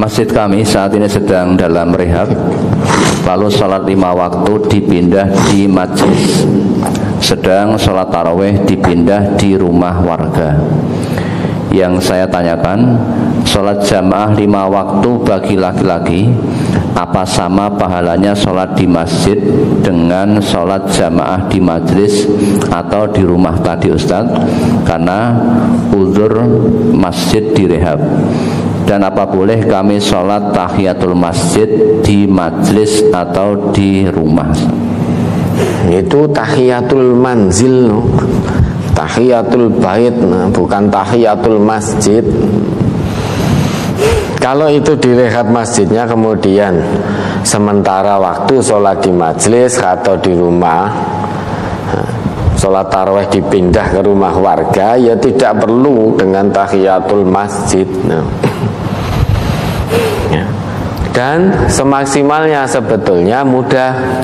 Masjid kami saat ini sedang dalam rehab. Lalu sholat 5 waktu dipindah di majlis, sedang sholat taraweh dipindah di rumah warga. Yang saya tanyakan, sholat jamaah 5 waktu bagi laki-laki, apa sama pahalanya sholat di masjid dengan sholat jamaah di majlis atau di rumah tadi Ustaz? Karena uzur masjid direhab. Dan apa boleh kami sholat tahiyatul masjid di majlis atau di rumah? Itu tahiyatul manzil, tahiyatul bait, bukan tahiyatul masjid. Kalau itu direhab masjidnya, kemudian sementara waktu sholat di majlis atau di rumah, sholat tarawih dipindah ke rumah warga, ya tidak perlu dengan tahiyatul masjid. Dan semaksimalnya sebetulnya mudah.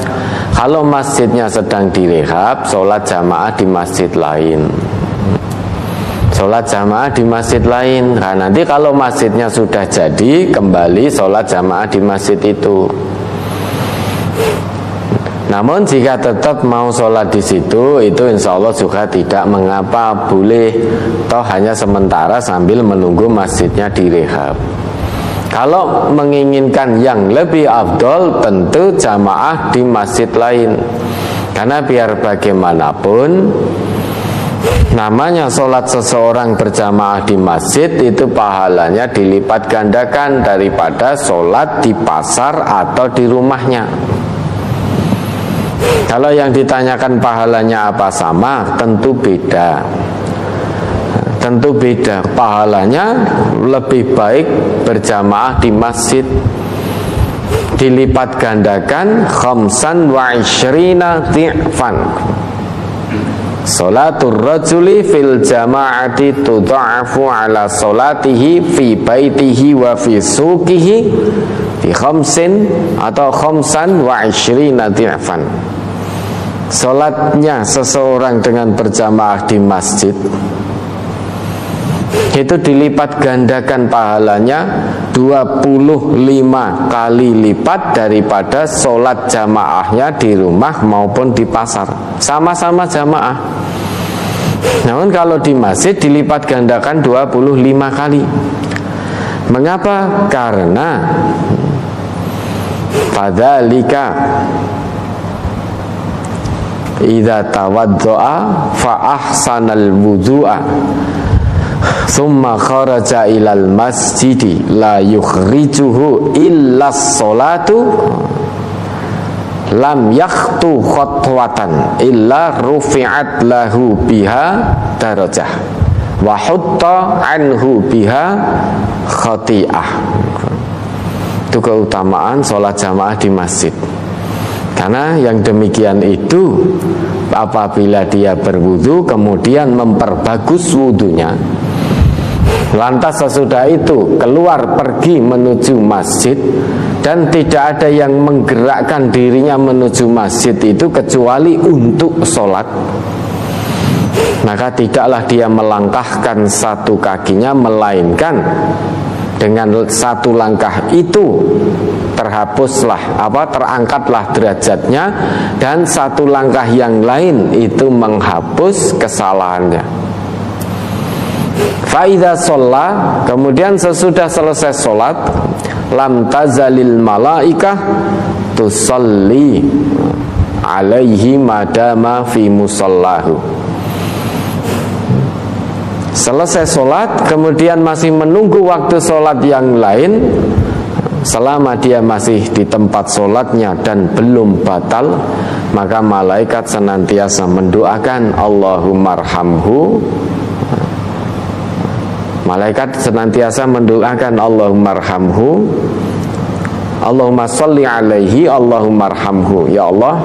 Kalau masjidnya sedang direhab, sholat jamaah di masjid lain. Sholat jamaah di masjid lain. Nah, nanti kalau masjidnya sudah jadi, kembali sholat jamaah di masjid itu. Namun jika tetap mau sholat di situ, itu insya Allah juga tidak mengapa, boleh. Toh hanya sementara sambil menunggu masjidnya direhab. Kalau menginginkan yang lebih afdol, tentu jamaah di masjid lain. Karena biar bagaimanapun, namanya sholat seseorang berjamaah di masjid itu pahalanya dilipat gandakan daripada sholat di pasar atau di rumahnya. Kalau yang ditanyakan pahalanya apa sama, tentu beda. Tentu beda, pahalanya lebih baik berjamaah di masjid, dilipat gandakan khamsan wa ishrina dhi'fan. Sholatul rajuli fil jama'ati tudha'afu ala sholatihi fi baitihi wa fi suqihi fi khamsin atau khamsan wa ishrina dhi'fan. Sholatnya seseorang dengan berjamaah di masjid itu dilipat gandakan pahalanya 25 kali lipat daripada sholat jamaahnya di rumah maupun di pasar. Sama-sama jamaah. Namun kalau di masjid dilipat gandakan 25 kali. Mengapa? Karena fadzalika idza tawaddo'a fa ahsanal wudhu'a summa kharaja ilal masjidi la yukhrijuhu illa sholatu lam yakhtu khotwatan illa rufi'at lahu biha darajah wa hutta anhu biha khati'ah. Itu keutamaan sholat jamaah di masjid. Karena yang demikian itu apabila dia berwudu kemudian memperbagus wudunya, lantas sesudah itu keluar pergi menuju masjid dan tidak ada yang menggerakkan dirinya menuju masjid itu kecuali untuk sholat, maka tidaklah dia melangkahkan satu kakinya, melainkan dengan satu langkah itu terangkatlah derajatnya, dan satu langkah yang lain itu menghapus kesalahannya. Fa'idha sholat, kemudian sesudah selesai sholat, lam tazalil malaikah tusalli alaihi madama fi musallahu. Selesai sholat, kemudian masih menunggu waktu sholat yang lain, selama dia masih di tempat sholatnya dan belum batal, maka malaikat senantiasa mendoakan Allahumma arhamhu. Malaikat senantiasa mendoakan Allahumma arhamhu, Allahumma sholli alaihi, Allahumma arhamhu. Ya Allah,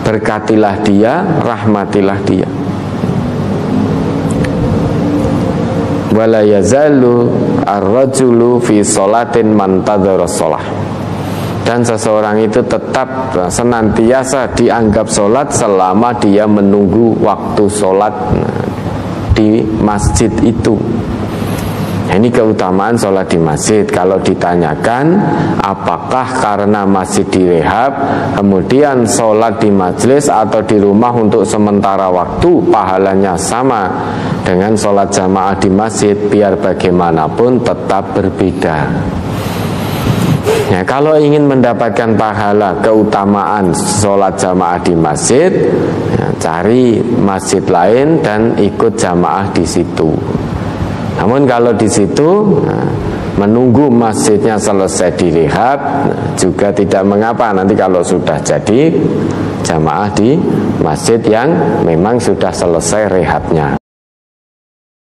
berkatilah dia, rahmatilah dia. Wala yazalu ar-rajulu fi sholatin man tadhara sholah. Dan seseorang itu tetap senantiasa dianggap sholat selama dia menunggu waktu sholat di masjid itu. ini keutamaan sholat di masjid. Kalau ditanyakan apakah karena masjid direhab kemudian sholat di majelis atau di rumah untuk sementara waktu pahalanya sama dengan sholat jamaah di masjid, biar bagaimanapun tetap berbeda. Ya, kalau ingin mendapatkan pahala keutamaan sholat jamaah di masjid, ya, cari masjid lain dan ikut jamaah di situ. Namun kalau di situ menunggu masjidnya selesai direhab juga tidak mengapa. Nanti kalau sudah jadi jamaah di masjid yang memang sudah selesai rehabnya.